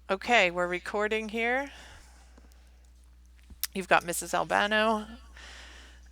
Okay, we're recording here. You've got Mrs. Albano,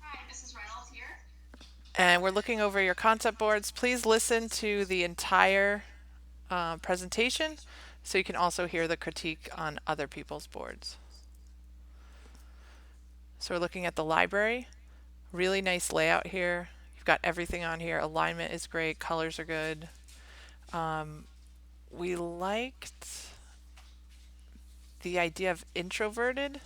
Hi, Mrs. Reynolds here. and we're looking over your concept boards. Please listen to the entire presentation so you can also hear the critique on other people's boards. So we're looking at the library. Really nice layout here. You've got everything on here. Alignment is great. Colors are good. Um, we liked the idea of introverted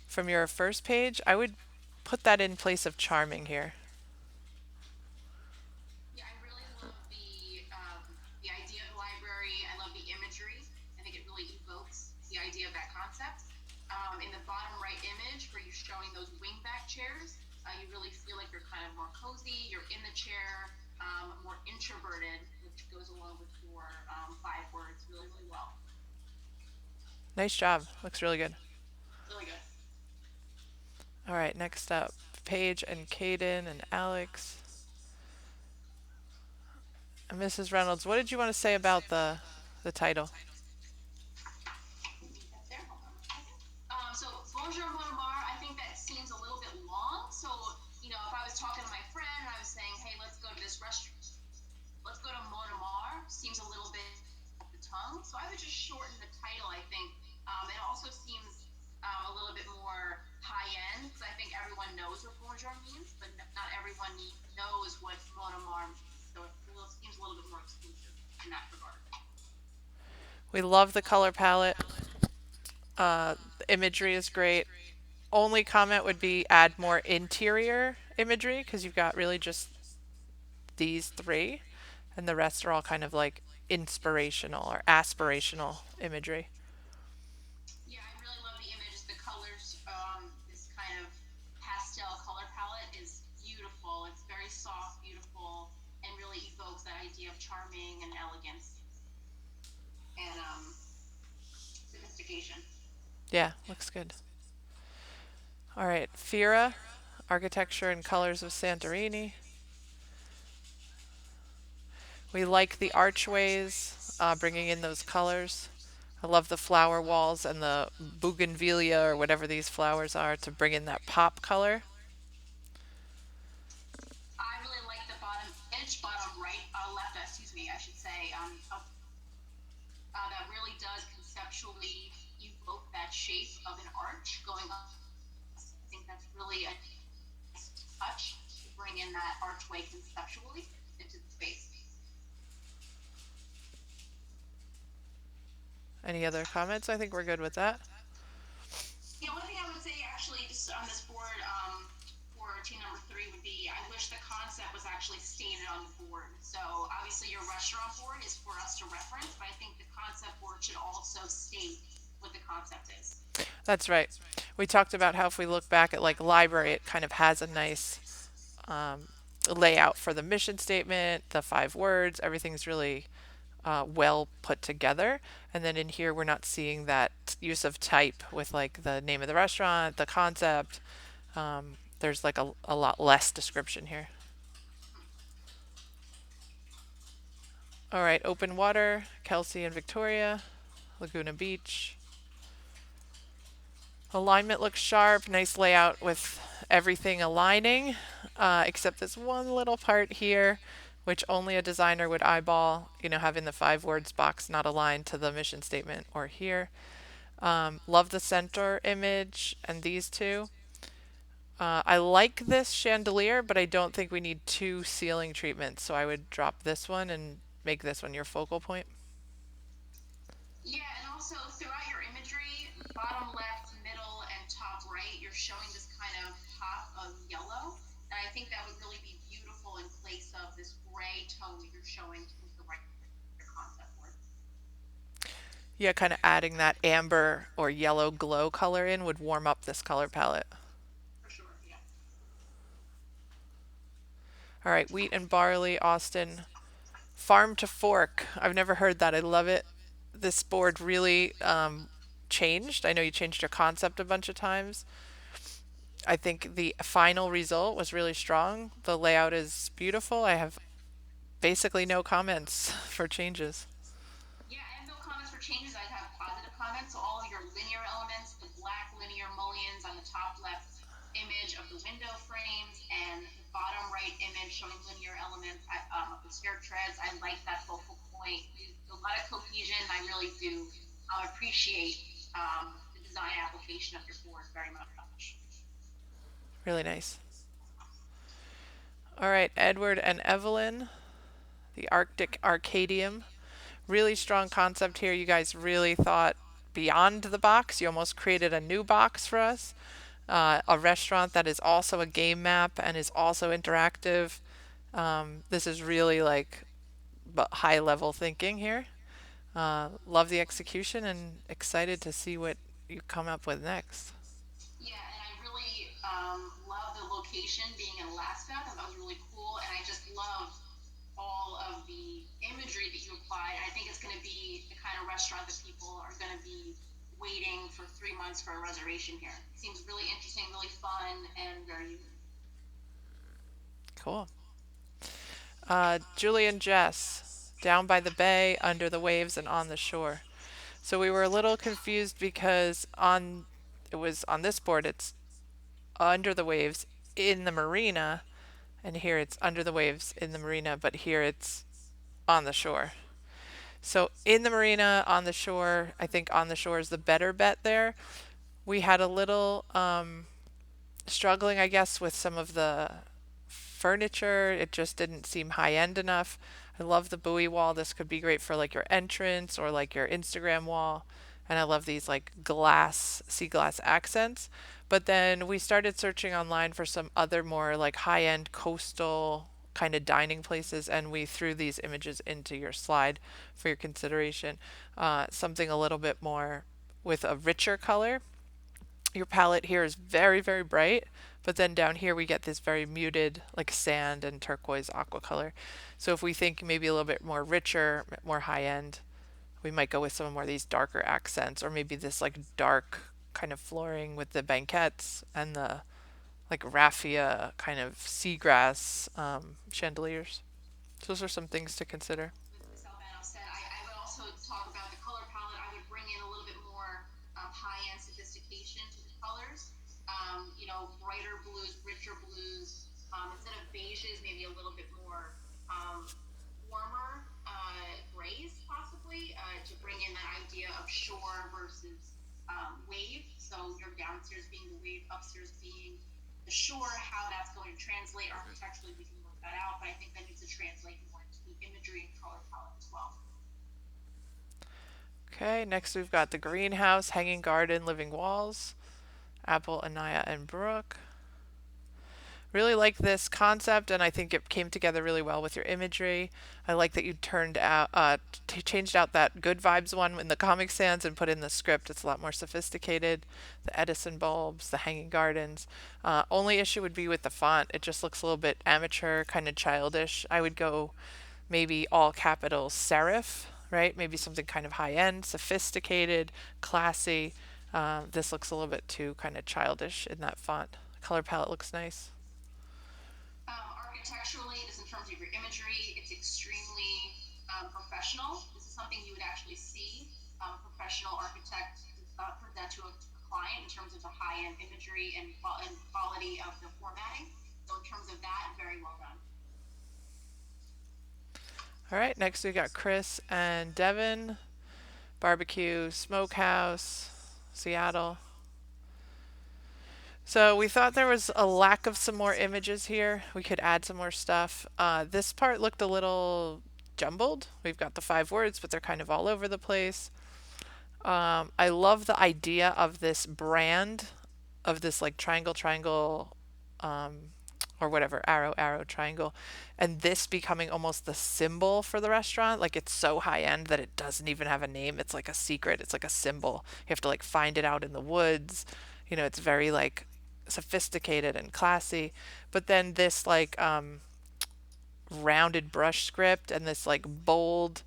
from your first page. I would put that in place of charming here. Yeah, I really love the idea of the library. I love the imagery. I think it really evokes the idea of that concept. In the bottom right image, where you're showing those wingback chairs, you really feel like you're kind of more cozy. You're in the chair, more introverted, which goes along with your 5 words really, really well. Nice job. Looks really good. Really good. All right, next up, Paige and Caden and Alex. And Mrs. Reynolds, what did you want to say about the title? That's there. Hold on a second. So Bonjour Monomar, I think that seems a little bit long. So, if I was talking to my friend and I was saying, hey, let's go to this restaurant, let's go to Monomar, seems a little bit off the tongue. So I would just shorten the title, I think. It also seems a little bit more high end because I think everyone knows what Bonjour means, but not everyone knows what Monomar means. So seems a little bit more exclusive in that regard. We love the color palette. The imagery is great. Only comment would be add more interior imagery because you've got really just these three, and the rest are all kind of like inspirational or aspirational imagery. Yeah, I really love the images, the colors. This kind of pastel color palette is beautiful. It's very soft, beautiful, and really evokes that idea of charming and elegance and sophistication. Yeah, looks good. All right, Fira, architecture and colors of Santorini. We like the archways, bringing in those colors. I love the flower walls and the bougainvillea or whatever these flowers are to bring in that pop color. I really like the bottom edge, bottom right, left, excuse me, I should say, that really does conceptually evoke that shape of an arch going up. I think that's really a nice touch to bring in that archway conceptually into the space. Any other comments? I think we're good with that. Yeah, one thing I would say actually just on this board for team number 3 would be I wish the concept was actually stated on the board. So obviously your restaurant board is for us to reference, but I think the concept board should also state what the concept is. That's right. We talked about how if we look back at like library, it kind of has a nice layout for the mission statement, the 5 words, everything's really well put together. And then in here, we're not seeing that use of type with like the name of the restaurant, the concept. There's like a lot less description here. All right, open water, Kelsey and Victoria, Laguna Beach. Alignment looks sharp, nice layout with everything aligning, except this one little part here, which only a designer would eyeball, having the 5 words box not aligned to the mission statement or here. Love the center image and these two. I like this chandelier, but I don't think we need 2 ceiling treatments, so I would drop this one and make this one your focal point. Yeah, and also throughout your imagery, bottom left, middle, and top right, you're showing this kind of pop of yellow. And I think that would really be beautiful in place of this gray tone that you're showing with the right concept board. Yeah, kind of adding that amber or yellow glow color in would warm up this color palette. For sure, yeah. All right, wheat and barley, Austin. Farm to fork. I've never heard that. I love it. This board really changed. I know you changed your concept a bunch of times. I think the final result was really strong. The layout is beautiful. I have basically no comments for changes. Yeah, I have no comments for for changes, I'd have positive comments. So all of your linear elements, the black linear mullions on the top left image of the window frames and the bottom right image showing linear elements of the stair treads. I like that focal point. There's a lot of cohesion. I really do appreciate the design application of your board very much. Really nice. All right, Edward and Evelyn, the Arctic Arcadium. Really strong concept here. You guys really thought beyond the box. You almost created a new box for us. A restaurant that is also a game map and is also interactive. This is really like high level thinking here. Love the execution and excited to see what you come up with next. Yeah, and I really love the location being in Alaska. I thought that was really cool, and I just love all of the imagery that you applied. I think it's going to be the kind of restaurant that people are going to be waiting for 3 months for a reservation here. It seems really interesting, really fun, and very unique. Cool. Julie and Jess, down by the bay, under the waves, and on the shore. So we were a little confused because on it was on this board it's under the waves in the marina, and here it's under the waves in the marina, but here it's on the shore. So in the marina, on the shore, I think on the shore is the better bet there. We had a little struggling, I guess, with some of the furniture. It just didn't seem high end enough. I love the buoy wall. This could be great for like your entrance or like your Instagram wall. And I love these like glass, sea glass accents. But then we started searching online for some other more like high end coastal kind of dining places, and we threw these images into your slide for your consideration. Something a little bit more with a richer color. Your palette here is very, very bright, but then down here we get this very muted, like sand and turquoise aqua color. So if we think maybe a little bit more richer, more high end, we might go with some more of these darker accents, or maybe this like dark kind of flooring with the banquettes and the like raffia kind of seagrass chandeliers. So those are some things to consider. With Miss Albano said, I would also talk about the color palette. I would bring in a little bit more high-end sophistication to the colors. Brighter blues, richer blues. Instead of beiges, maybe a little bit more warmer grays, possibly, to bring in that idea of shore versus wave. So your downstairs being the wave, upstairs being the shore. How that's going to translate architecturally, we can work that out. But I think that needs to translate more into the imagery and color palette as well. Okay, next we've got the greenhouse, hanging garden, living walls, Apple, Anaya, and Brooke. Really like this concept, and I think it came together really well with your imagery. I like that you turned out, changed out that good vibes one in the Comic Sans and put in the script. It's a lot more sophisticated. The Edison bulbs, the hanging gardens. Only issue would be with the font. It just looks a little bit amateur, kind of childish. I would go maybe all capitals serif, right? Maybe something kind of high end, sophisticated, classy. This looks a little bit too kind of childish in that font. Color palette looks nice. Architecturally, just in terms of your imagery, it's extremely professional. This is something you would actually see a professional architect present to a client in terms of the high-end imagery and quality of the formatting. So in terms of that, very well done. All right, next we got Chris and Devin. Barbecue, smokehouse, Seattle. So we thought there was a lack of some more images here. We could add some more stuff. This part looked a little jumbled. We've got the 5 words, but they're kind of all over the place. I love the idea of this brand, of this like triangle, triangle, or whatever, arrow, arrow, triangle, and this becoming almost the symbol for the restaurant. Like it's so high end that it doesn't even have a name. It's like a secret. It's like a symbol. You have to like find it out in the woods. It's very like sophisticated and classy. But then this like rounded brush script and this like bold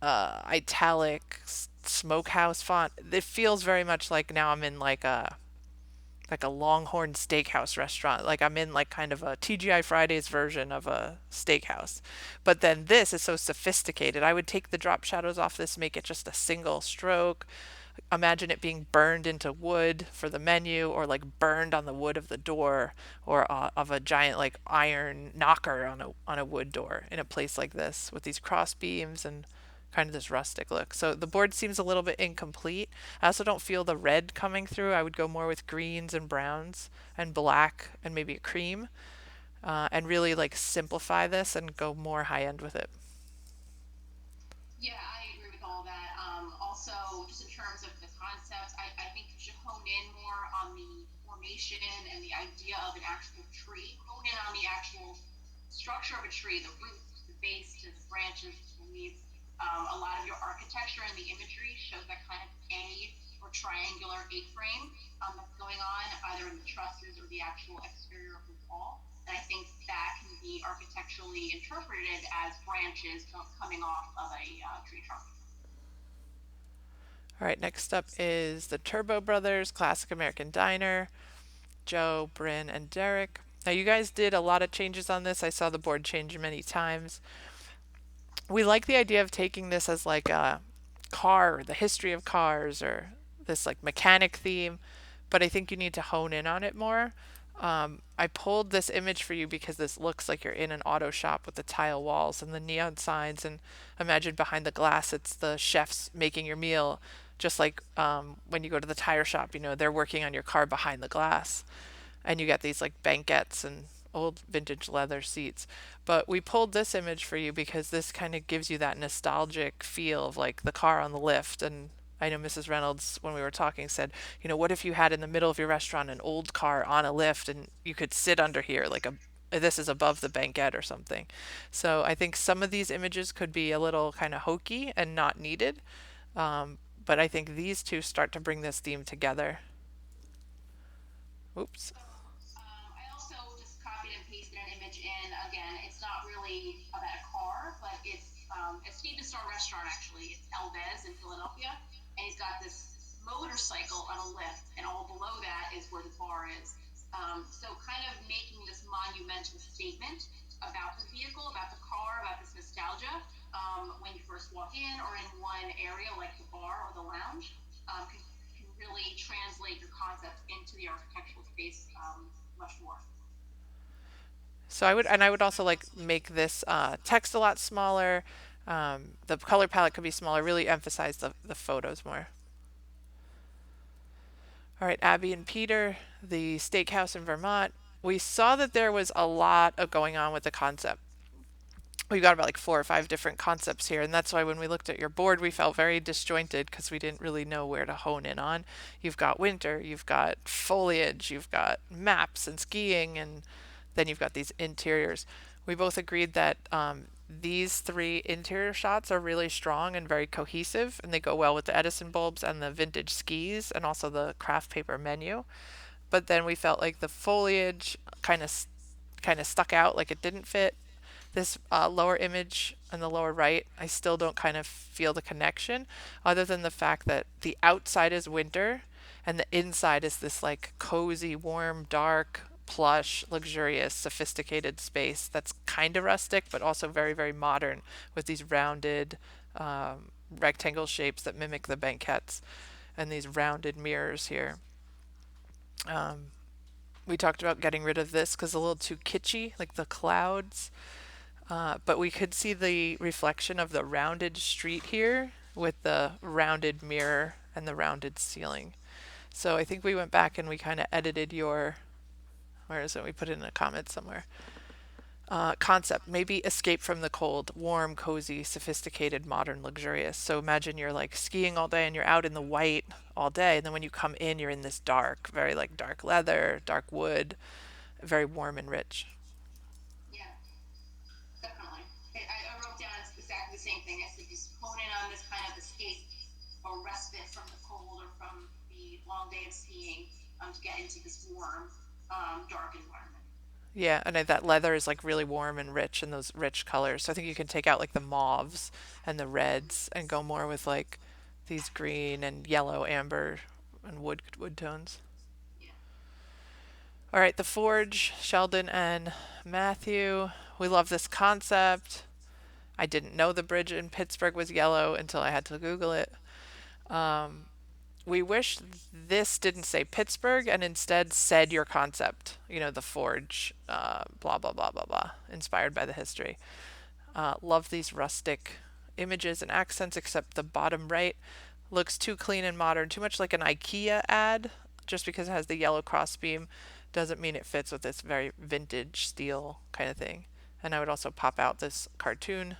italic smokehouse font. It feels very much like now I'm in like like a Longhorn Steakhouse restaurant. Like I'm in like kind of a TGI Fridays version of a steakhouse. But then this is so sophisticated. I would take the drop shadows off this, make it just a single stroke. Imagine it being burned into wood for the menu, or like burned on the wood of the door, or of a giant like iron knocker on a wood door in a place like this with these cross beams and kind of this rustic look. So the board seems a little bit incomplete. I also don't feel the red coming through. I would go more with greens and browns and black and maybe a cream, and really like simplify this and go more high end with it. Yeah, I agree with all that. Also, just in terms of the concept, I think you should hone in more on the formation and the idea of an actual tree. Hone in on the actual structure of a tree, the roots, the base, the branches, the leaves. A lot of your architecture and the imagery shows that kind of A or triangular A-frame that's going on, either in the trusses or the actual exterior of the wall. And I think that can be architecturally interpreted as branches coming off of a tree trunk. All right, next up is the Turbo Brothers Classic American Diner. Joe, Bryn, and Derrick. Now, you guys did a lot of changes on this. I saw the board change many times. We like the idea of taking this as like a car, the history of cars, or this like mechanic theme, but I think you need to hone in on it more. I pulled this image for you because this looks like you're in an auto shop with the tile walls and the neon signs, and imagine behind the glass it's the chefs making your meal, just like when you go to the tire shop, they're working on your car behind the glass, and you get these like banquettes and old vintage leather seats. But we pulled this image for you because this kind of gives you that nostalgic feel of like the car on the lift. And I know Mrs. Reynolds, when we were talking, said, what if you had in the middle of your restaurant an old car on a lift and you could sit under here like a this is above the banquette or something. So I think some of these images could be a little kind of hokey and not needed. But I think these two start to bring this theme together. Oops. So I also just copied and pasted an image in. Again, it's not really about a car, but it's a Steven Star restaurant actually. It's Elvez in Philadelphia, and he's got this motorcycle on a lift, and all below that is where the bar is. So kind of making this monumental statement about the vehicle, about the car, about this nostalgia when you first walk in or in one area like the bar or the lounge. Can really translate your concept into the architectural space much more. So I would also like make this text a lot smaller. The color palette could be smaller, really emphasize the photos more. All right, Abbey and Peter, the steakhouse in Vermont. We saw that there was a lot of going on with the concept. We've got about like 4 or 5 different concepts here, and that's why when we looked at your board, we felt very disjointed because we didn't really know where to hone in on. You've got winter, you've got foliage, you've got maps and skiing, and then you've got these interiors. We both agreed that these 3 interior shots are really strong and very cohesive, and they go well with the Edison bulbs and the vintage skis and also the craft paper menu. But then we felt like the foliage kind of stuck out, like it didn't fit. This lower image on the lower right, I still don't kind of feel the connection, other than the fact that the outside is winter and the inside is this like cozy, warm, dark, plush, luxurious, sophisticated space that's kind of rustic, but also very, very modern with these rounded rectangle shapes that mimic the banquettes and these rounded mirrors here. Um, we talked about getting rid of this because a little too kitschy, like the clouds. But we could see the reflection of the rounded street here with the rounded mirror and the rounded ceiling. So I think we went back and we kind of edited your, where is it? We put it in a comment somewhere. Concept, maybe escape from the cold, warm, cozy, sophisticated, modern, luxurious. So imagine you're like skiing all day and you're out in the white all day. And then when you come in, you're in this dark, very like dark leather, dark wood, very warm and rich. Yeah, definitely. I wrote down exactly the same thing. I said just hone in on this kind of escape or respite from the cold or from the long day of skiing to get into this warm, dark environment. Yeah, and that leather is like really warm and rich in those rich colors. So I think you can take out like the mauves and the reds and go more with like these green and yellow, amber, and wood tones. Yeah. All right, the Forge, Sheldon and Matthew. We love this concept. I didn't know the bridge in Pittsburgh was yellow until I had to Google it. Um, we wish this didn't say Pittsburgh and instead said your concept. You know, the Forge, blah, blah, blah, blah, blah, inspired by the history. Love these rustic images and accents, except the bottom right looks too clean and modern, too much like an IKEA ad. Just because it has the yellow crossbeam doesn't mean it fits with this very vintage steel kind of thing. And I would also pop out this cartoon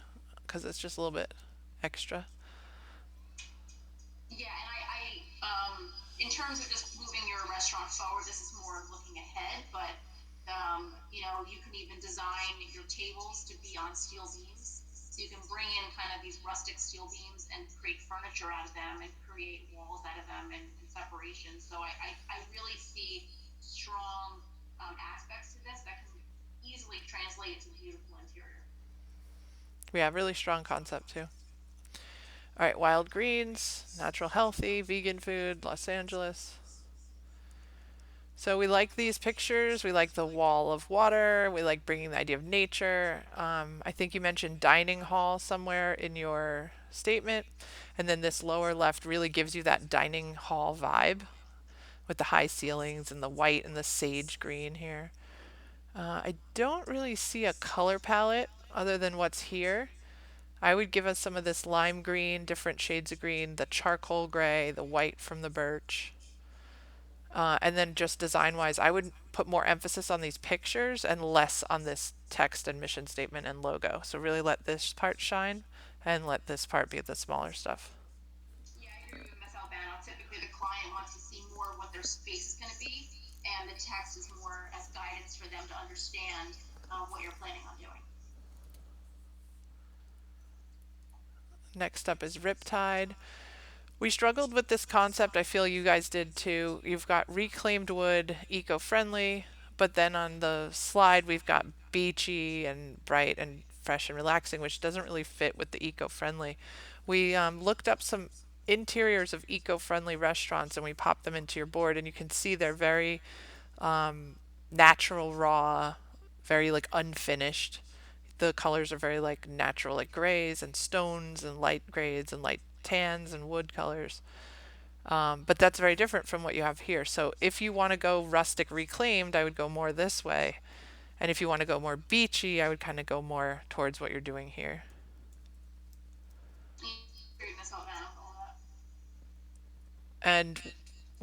because it's just a little bit extra. Yeah, and in terms of just moving your restaurant forward, this is more looking ahead, but you can even design your tables to be on steel beams. So you can bring in kind of these rustic steel beams and create furniture out of them and create walls out of them and separation. So I really see strong aspects to this that can easily translate into beautiful interior. We have really strong concept too. All right, wild greens, natural healthy, vegan food, Los Angeles. So we like these pictures. We like the wall of water. We like bringing the idea of nature. I think you mentioned dining hall somewhere in your statement. And then this lower left really gives you that dining hall vibe with the high ceilings and the white and the sage green here. I don't really see a color palette other than what's here. I would give us some of this lime green, different shades of green, the charcoal gray, the white from the birch. And then just design wise, I would put more emphasis on these pictures and less on this text and mission statement and logo. So really let this part shine and let this part be the smaller stuff. Yeah, I agree with Miss Albano. Typically, the client wants to see more what their space is going to be, and the text is more as guidance for them to understand what you're planning on doing. Next up is Riptide. We struggled with this concept. I feel you guys did too. You've got reclaimed wood, eco friendly, but then on the slide, we've got beachy and bright and fresh and relaxing, which doesn't really fit with the eco friendly. We looked up some interiors of eco friendly restaurants and we popped them into your board, and you can see they're very natural, raw, very like unfinished. The colors are very like natural, like grays and stones and light grays and light tans and wood colors. But that's very different from what you have here. So if you want to go rustic reclaimed, I would go more this way. And if you want to go more beachy, I would kind of go more towards what you're doing here. I agree with Miss Albano on that. And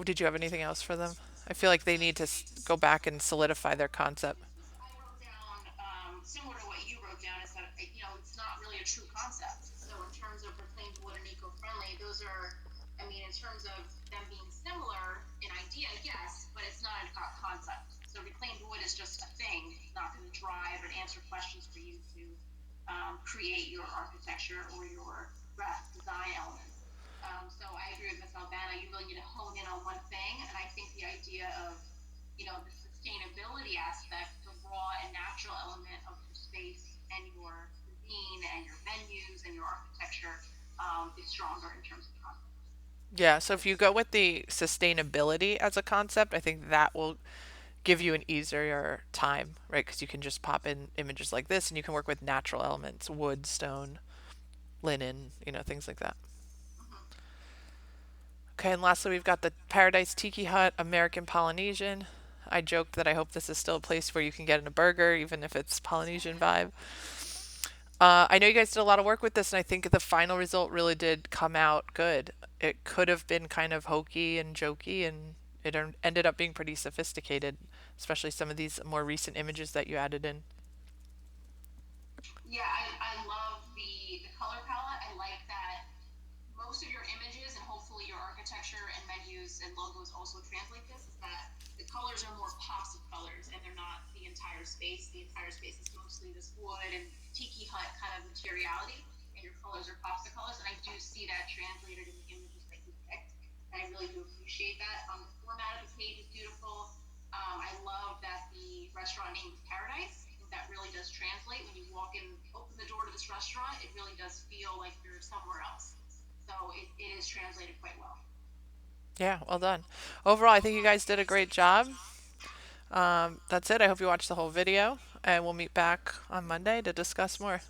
did you have anything else for them? I feel like they need to go back and solidify their concept. I wrote down, similar to what you wrote down, is that it's not really a true concept. So in terms of reclaimed wood and eco-friendly, those are, I mean, in terms of them being similar in idea, yes, but it's not a concept. So reclaimed wood is just a thing. It's not going to drive and answer questions for you to create your architecture or your graphic design elements. So I agree with Ms. Albana. You really need to hone in on one thing, and I think the idea of the sustainability aspect, the raw and natural element of your space and your cuisine and your menus and your architecture is stronger in terms of concept. Yeah, so if you go with the sustainability as a concept, I think that will give you an easier time, right? Because you can just pop in images like this and you can work with natural elements, wood, stone, linen, things like that. Mm-hmm. Okay, and lastly, we've got the Paradise Tiki Hut, American Polynesian. I joked that I hope this is still a place where you can get in a burger, even if it's Polynesian vibe. I know you guys did a lot of work with this, and I think the final result really did come out good. It could have been kind of hokey and jokey, and it ended up being pretty sophisticated, especially some of these more recent images that you added in. Yeah, I love the color palette. I like that most of your images and hopefully your architecture and menus and logos also translate this, is that the colors are more pops of colors and they're not the entire space. The entire space is mostly this wood and tiki hut kind of materiality, and your colors are pops of colors. And I do see that translated in the images that you picked. And I really do appreciate that. The format of the page is beautiful. I love that the restaurant name is Paradise. I think that really does translate. When you walk in, open the door to this restaurant, it really does feel like you're somewhere else. So it is translated quite well. Yeah, well done. Overall, I think you guys did a great job. That's it. I hope you watch the whole video, and we'll meet back on Monday to discuss more.